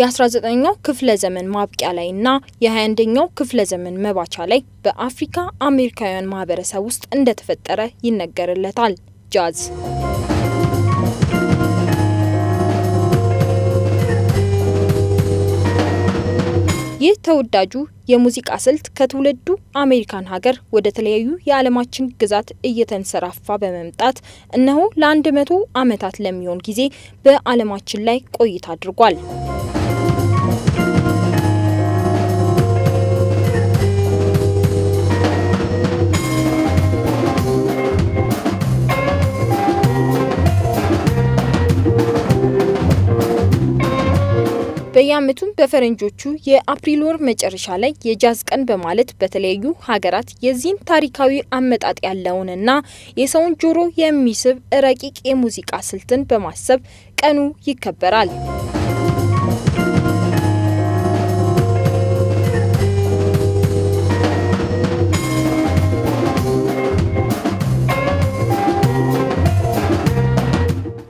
የ19ኛው ክፍለ ዘመን ማብቂያ ላይና የ21ኛው ክፍለ ዘመን መባቻ ላይ በአፍሪካ አሜሪካውያን ማህበረሰብ ውስጥ እንደተፈጠረ ይነገርለታል። ጃዝ ይህ ተወዳጁ የሙዚቃ ስልት ከትውልዱ አሜሪካን ሀገር ወደ ተለያዩ የዓለማችን ግዛት እየተንሰራፋ በመምጣት እነሆ ለ100 ዓመታት ለሚሆን ጊዜ በዓለማችን ላይ ቆይታ አድርጓል። በየዓመቱ በፈረንጆቹ የአፕሪል ወር መጨረሻ ላይ የጃዝ ቀን በማለት በተለያዩ ሀገራት የዚህን ታሪካዊ አመጣጥ ያለውንና የሰውን ጆሮ የሚስብ ረቂቅ የሙዚቃ ስልትን በማሰብ ቀኑ ይከበራል።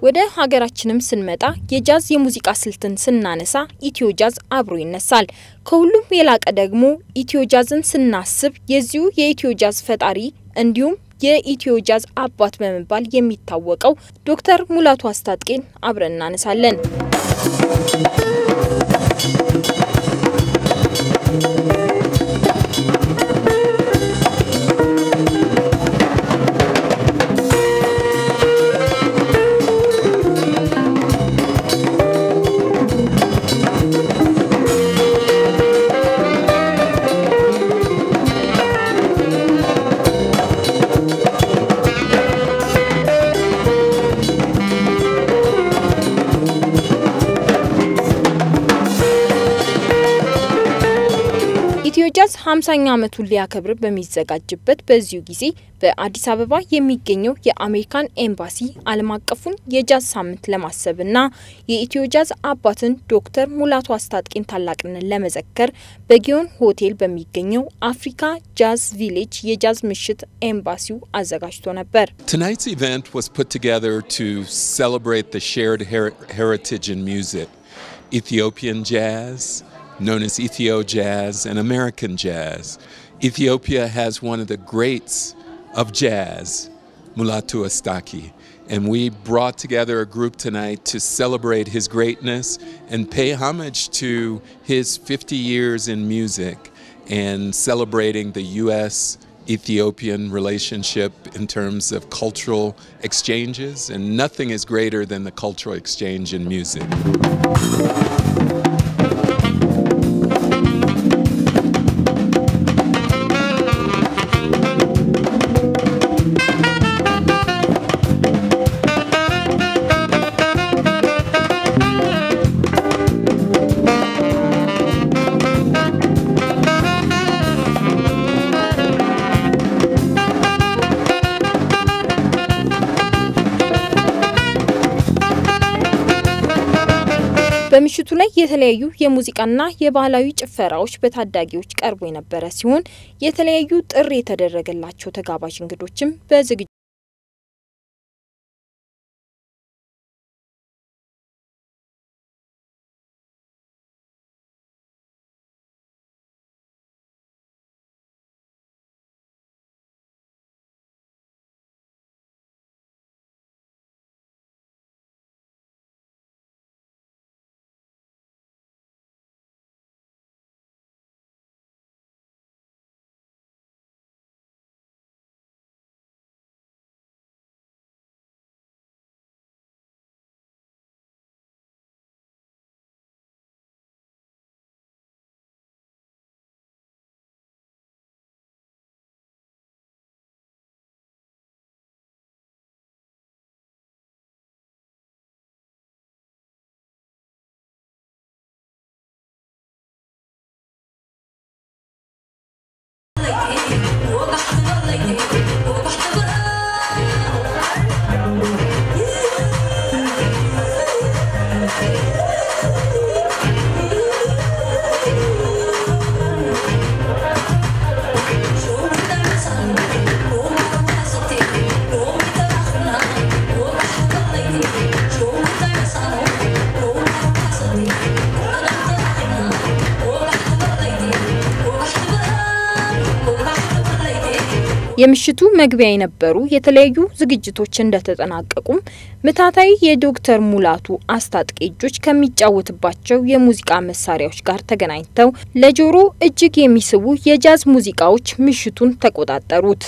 ወደ ሀገራችንም ስንመጣ የጃዝ የሙዚቃ ስልትን ስናነሳ ኢትዮ ጃዝ አብሮ ይነሳል። ከሁሉም የላቀ ደግሞ ኢትዮ ጃዝን ስናስብ የዚሁ የኢትዮ ጃዝ ፈጣሪ እንዲሁም የኢትዮ ጃዝ አባት በመባል የሚታወቀው ዶክተር ሙላቱ አስታጥቄን አብረን እናነሳለን። ኢትዮ ጃዝ 50ኛ ዓመቱን ሊያከብር በሚዘጋጅበት በዚሁ ጊዜ በአዲስ አበባ የሚገኘው የአሜሪካን ኤምባሲ ዓለም አቀፉን የጃዝ ሳምንት ለማሰብና የኢትዮ ጃዝ አባትን ዶክተር ሙላቱ አስታጥቄን ታላቅነት ለመዘከር በጊዮን ሆቴል በሚገኘው አፍሪካ ጃዝ ቪሌጅ የጃዝ ምሽት ኤምባሲው አዘጋጅቶ ነበር። Tonight's event was put together to celebrate the shared heritage in music, Ethiopian jazz, known as Ethio Jazz, and American jazz. Ethiopia has one of the greats of jazz, Mulatu Astatke, and we brought together a group tonight to celebrate his greatness and pay homage to his 50 years in music and celebrating the US-Ethiopian relationship in terms of cultural exchanges, and nothing is greater than the cultural exchange in music. በምሽቱ ላይ የተለያዩ የሙዚቃና የባህላዊ ጭፈራዎች በታዳጊዎች ቀርቦ የነበረ ሲሆን የተለያዩ ጥሪ የተደረገላቸው ተጋባዥ እንግዶችም በዝግጅቱ የምሽቱ መግቢያ የነበሩ የተለያዩ ዝግጅቶች እንደተጠናቀቁም ምታታዊ የዶክተር ሙላቱ አስታጥቄ እጆች ከሚጫወትባቸው የሙዚቃ መሳሪያዎች ጋር ተገናኝተው ለጆሮ እጅግ የሚስቡ የጃዝ ሙዚቃዎች ምሽቱን ተቆጣጠሩት።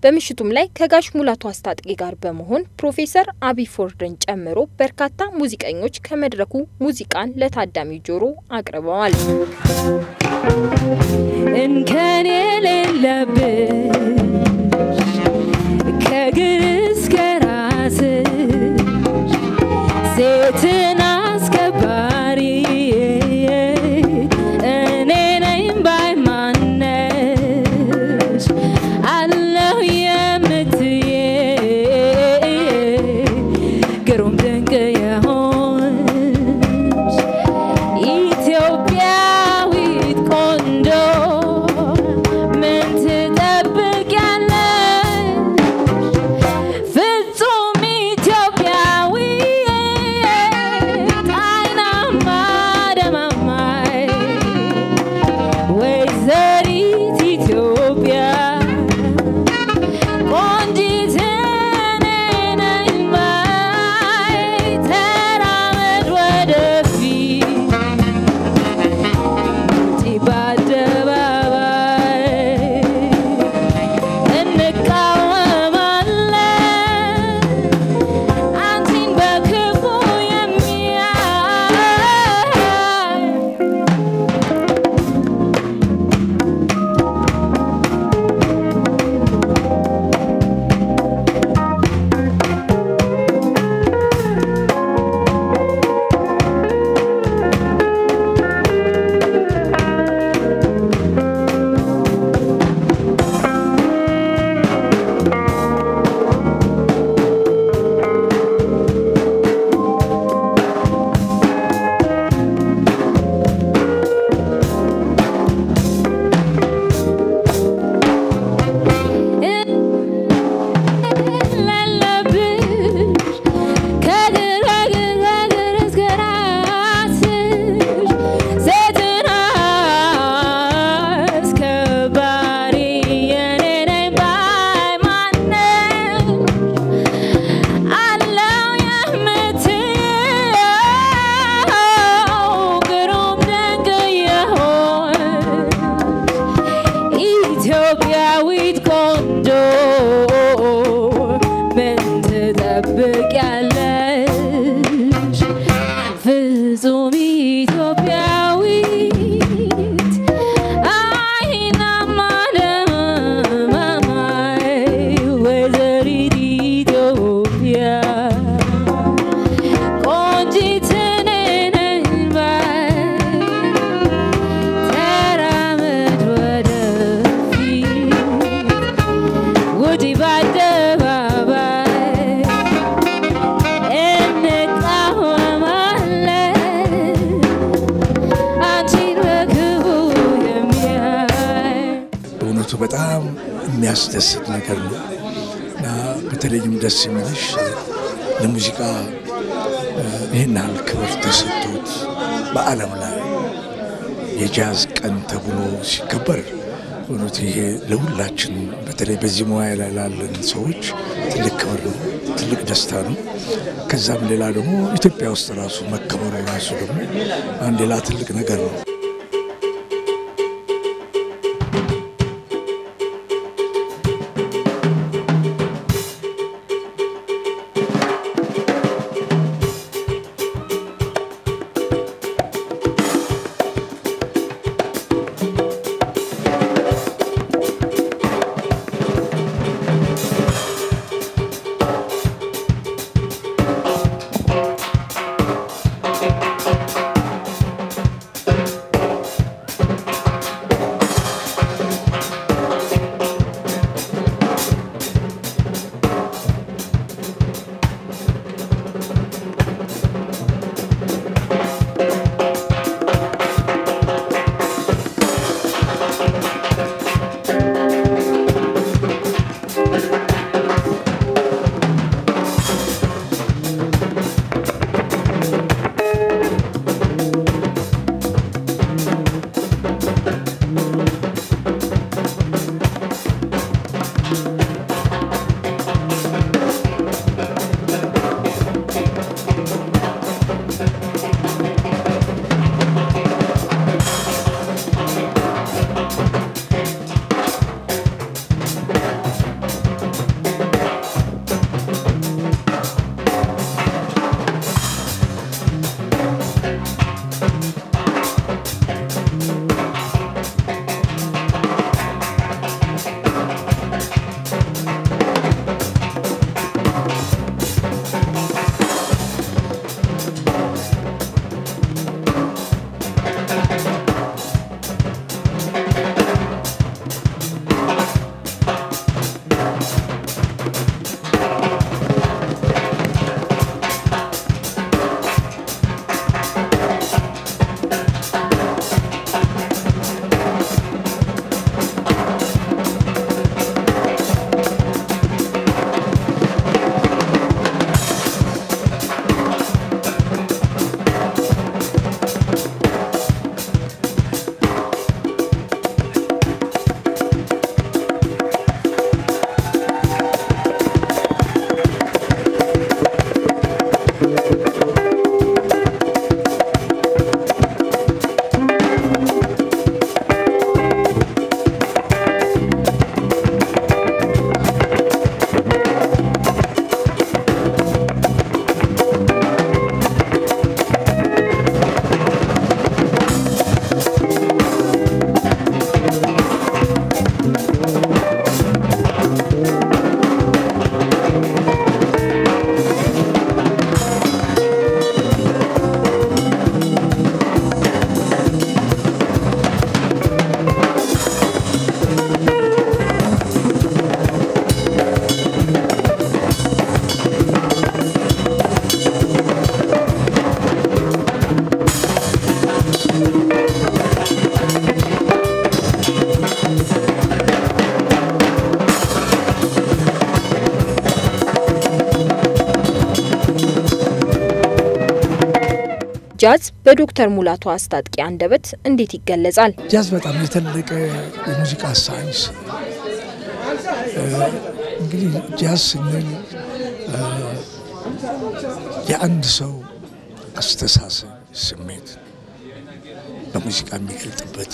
በምሽቱም ላይ ከጋሽ ሙላቱ አስታጥቄ ጋር በመሆን ፕሮፌሰር አቢፎርድን ጨምሮ በርካታ ሙዚቀኞች ከመድረኩ ሙዚቃን ለታዳሚው ጆሮ አቅርበዋል። እንከን የሌለብሽ ከግር እስከ ራስሽ ሴትን አስከባሪ እኔ ነኝ ባይ ማነሽ አለሁ የምትይ ግሩም ድንቅ የሆንሽ ኢትዮጵያዊት ቆንጆ ምን ትጠብቂያለሽ ፍጹም ኢትዮጵያዊት አይናማ ደማማይ ወይዘሪት ኢትዮጵያ ቆንጂት እኔ ነኝ ባይ ተራመድ ወደፊት ውጪ በአደባባይ እንቃወማለን አንቺን በክፉ የሚያይ ኢትዮጵያዊት ቆንጆ ምን ትጠብቂያለሽ ፍጹም ኢትዮጵያዊት አይናማ ደማማይ ወይዘሪት ኢትዮጵያ ቆንጂት እኔ ነኝ ባይ ተራመድ ወደፊት ውጪ በአደባባይ እንቃወማለን አንቺን በክፉ የሚያይ በእውነቱ በጣም የሚያስደስት ነገር ነው እና በተለይም ደስ የሚልሽ ለሙዚቃ ይህን ያህል ክብር ተሰጥቶት በዓለም ላይ የጃዝ ቀን ተብሎ ሲከበር በእውነቱ ይሄ ለሁላችን በተለይ በዚህ ሙያ ላይ ላለን ሰዎች ትልቅ ክብር ነው፣ ትልቅ ደስታ ነው። ከዛም ሌላ ደግሞ ኢትዮጵያ ውስጥ ራሱ መከበሩ ራሱ ደግሞ አንድ ሌላ ትልቅ ነገር ነው። ጃዝ በዶክተር ሙላቱ አስታጥቄ አንደበት እንዴት ይገለጻል? ጃዝ በጣም የተለቀ የሙዚቃ ሳይንስ እንግዲህ ጃዝ ስንል የአንድ ሰው አስተሳሰብ ስሜት በሙዚቃ የሚገልጥበት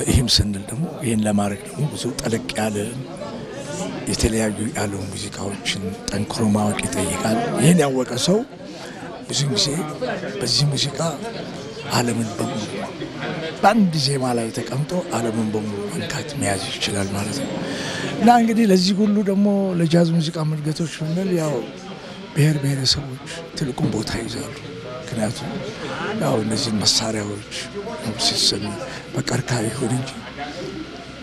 ይህም ስንል ደግሞ ይህን ለማድረግ ደግሞ ብዙ ጠለቅ ያለ የተለያዩ ያሉ ሙዚቃዎችን ጠንክሮ ማወቅ ይጠይቃል። ይህን ያወቀ ሰው ብዙ ጊዜ በዚህ ሙዚቃ ዓለምን በሙሉ በአንድ ዜማ ላይ ተቀምጦ ዓለምን በሙሉ መንካት መያዝ ይችላል ማለት ነው። እና እንግዲህ ለዚህ ሁሉ ደግሞ ለጃዝ ሙዚቃ መድገቶች ስንል ያው ብሔር ብሔረሰቦች ትልቁን ቦታ ይዛሉ። ምክንያቱም ያው እነዚህ መሳሪያዎች ሲሰሙ በቀርከሃ ይሁን እንጂ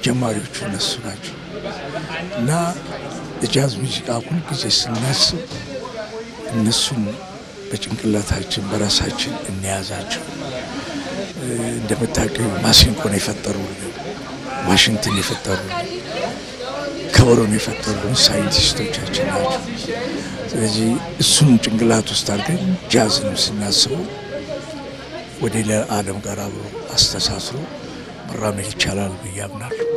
ጀማሪዎቹ እነሱ ናቸው። እና የጃዝ ሙዚቃ ሁሉ ጊዜ ስናስብ እነሱን በጭንቅላታችን በራሳችን እንያዛቸው። እንደምታውቁ ማሲንቆን የፈጠሩ ዋሽንግተን የፈጠሩ ከበሮን የፈጠሩ ሳይንቲስቶቻችን ናቸው። ስለዚህ እሱን ጭንቅላት ውስጥ አድርገን ጃዝን ስናስበው ወደ ሌላ ዓለም ጋር አብሮ አስተሳስሮ መራመድ ይቻላል ብዬ አምናለሁ።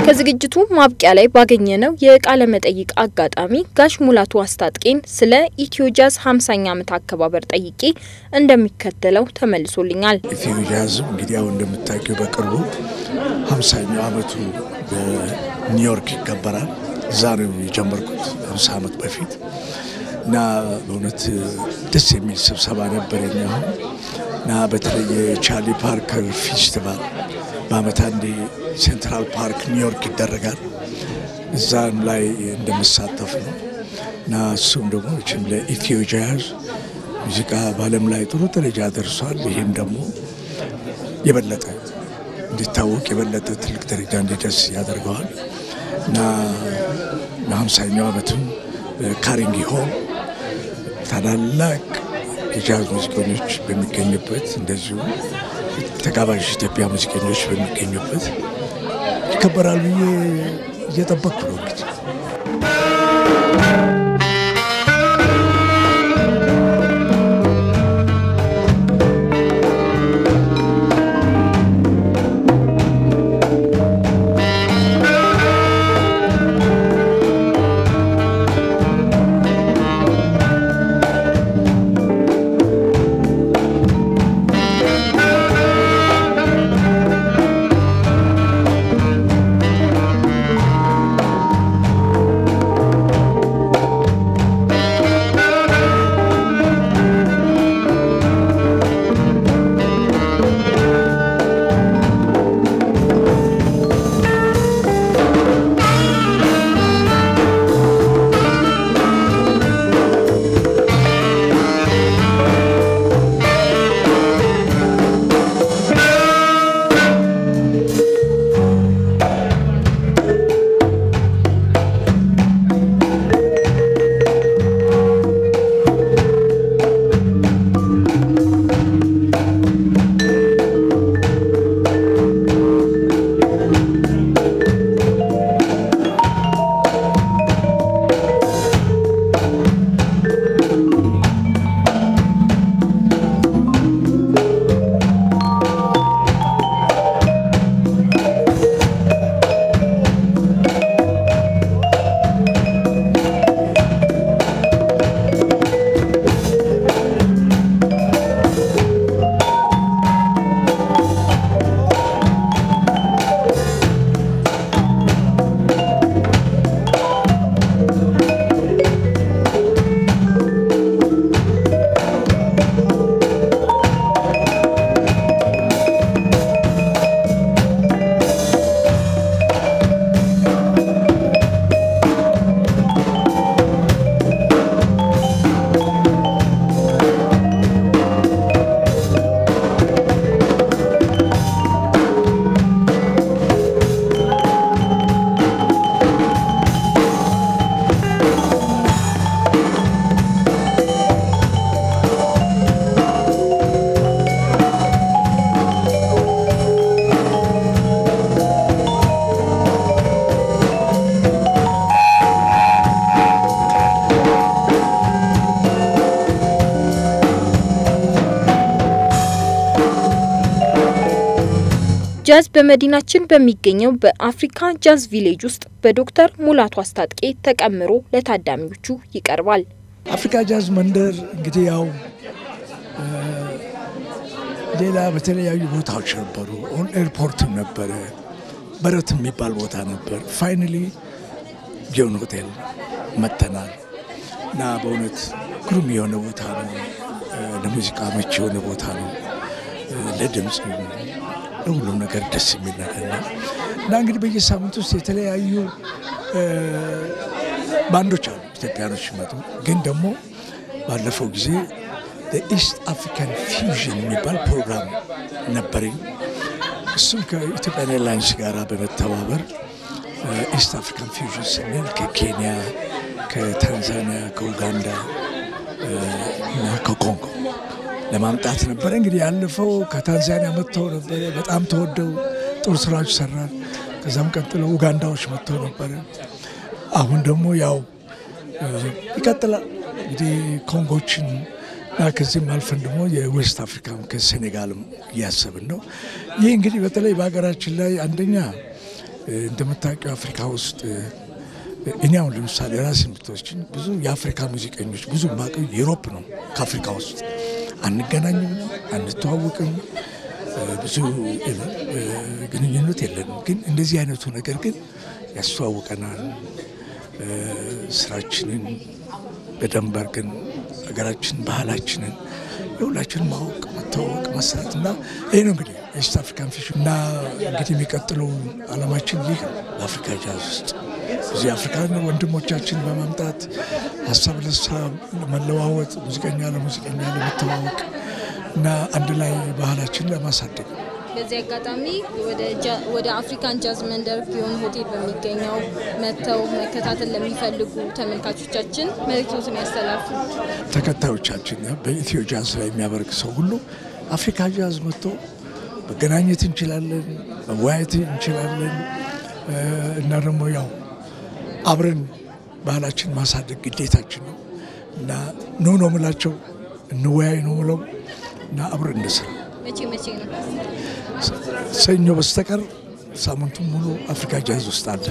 ከዝግጅቱ ማብቂያ ላይ ባገኘነው የቃለ መጠይቅ አጋጣሚ ጋሽ ሙላቱ አስታጥቄን ስለ ኢትዮ ጃዝ 50ኛ ዓመት አከባበር ጠይቄ እንደሚከተለው ተመልሶልኛል። ኢትዮ ጃዝ እንግዲህ አሁን እንደምታውቁ በቅርቡ 50ኛው ዓመቱ በኒውዮርክ ይከበራል። ዛሬው የጀመርኩት 50 ዓመት በፊት እና በእውነት ደስ የሚል ስብሰባ ነበርኛው እና በተለይ ቻርሊ ፓርከር ፌስቲቫል በአመት አንዴ ሴንትራል ፓርክ ኒውዮርክ ይደረጋል። እዛም ላይ እንደምሳተፍ ነው እና እሱም ደግሞ ለኢትዮ ጃዝ ሙዚቃ በዓለም ላይ ጥሩ ደረጃ ደርሷል። ይሄም ደግሞ የበለጠ እንዲታወቅ የበለጠ ትልቅ ደረጃ እንዲደርስ ያደርገዋል እና ለ50ኛው ዓመቱም ካርኔጊ ሆል ታላላቅ የጃዝ ሙዚቀኞች በሚገኙበት እንደዚሁ ተጋባዥ ኢትዮጵያ ሙዚቀኞች በሚገኙበት ይከበራል ብዬ እየጠበቅኩ ነው እንግዲህ። ጃዝ በመዲናችን በሚገኘው በአፍሪካ ጃዝ ቪሌጅ ውስጥ በዶክተር ሙላቱ አስታጥቄ ተቀምሮ ለታዳሚዎቹ ይቀርባል። አፍሪካ ጃዝ መንደር እንግዲህ ያው ሌላ በተለያዩ ቦታዎች ነበሩ። ኦን ኤርፖርትም ነበረ፣ በረት የሚባል ቦታ ነበር። ፋይናሊ ጆን ሆቴል መተናል እና በእውነት ግሩም የሆነ ቦታ ነው። ለሙዚቃ መቼ የሆነ ቦታ ነው። ለድምጽ ለሁሉም ነገር ደስ የሚል ነገር ነው እና እንግዲህ በየሳምንቱ ውስጥ የተለያዩ ባንዶች አሉ ኢትዮጵያኖች መጡ። ግን ደግሞ ባለፈው ጊዜ ኢስት አፍሪካን ፊውዥን የሚባል ፕሮግራም ነበረኝ። እሱም ከኢትዮጵያ ኤርላይንስ ጋር በመተባበር ኢስት አፍሪካን ፊውዥን ስንል ከኬንያ፣ ከታንዛኒያ፣ ከኡጋንዳ እና ከኮንጎ ለማምጣት ነበር። እንግዲህ ያለፈው ከታንዛኒያ መጥተው ነበር። በጣም ተወደው ጥሩ ስራዎች ሰራን። ከዛም ቀጥሎ ኡጋንዳዎች መጥተው ነበር። አሁን ደግሞ ያው ይቀጥላል እንግዲህ ኮንጎችን እና ከዚህም አልፈን ደግሞ የዌስት አፍሪካ ከሴኔጋልም እያሰብን ነው። ይህ እንግዲህ በተለይ በሀገራችን ላይ አንደኛ እንደምታውቂው አፍሪካ ውስጥ እኔ አሁን ለምሳሌ ራሴን ብትወስጂኝ ብዙ የአፍሪካ ሙዚቀኞች ብዙ ማቀው ዩሮፕ ነው። ከአፍሪካ ውስጥ አንገናኝም፣ አንተዋወቅም፣ ብዙ ግንኙነት የለንም። ግን እንደዚህ አይነቱ ነገር ግን ያስተዋውቀናል። ስራችንን በደንብ አድርገን ሀገራችን ባህላችንን የሁላችንን ማወቅ መታወቅ መስራት እና ይሄ ነው እንግዲህ ኢስት አፍሪካን ፊውዥን እና እንግዲህ የሚቀጥለው ዓላማችን ይህ በአፍሪካ ጃዝ ውስጥ እዚህ አፍሪካን ወንድሞቻችን በማምጣት ሀሳብ ለሀሳብ መለዋወጥ፣ ሙዚቀኛ ለሙዚቀኛ ለመተዋወቅ እና አንድ ላይ ባህላችንን ለማሳደግ። በዚህ አጋጣሚ ወደ አፍሪካን ጃዝ መንደር ጊዮን ሆቴል በሚገኘው መተው መከታተል ለሚፈልጉ ተመልካቾቻችን መልእክቶችን ያስተላልፉ። ተከታዮቻችን በኢትዮ ጃዝ ላይ የሚያበረክ ሰው ሁሉ አፍሪካ ጃዝ መጥቶ መገናኘት እንችላለን፣ መወያየት እንችላለን እና ደግሞ ያው አብረን ባህላችን ማሳደግ ግዴታችን ነው እና ነው የምላቸው እንወያይ ነው የምለው እና አብረን እንስራ። መቼ ነው? ሰኞ በስተቀር ሳምንቱን ሙሉ አፍሪካ ጃዝ ውስጥ አለ።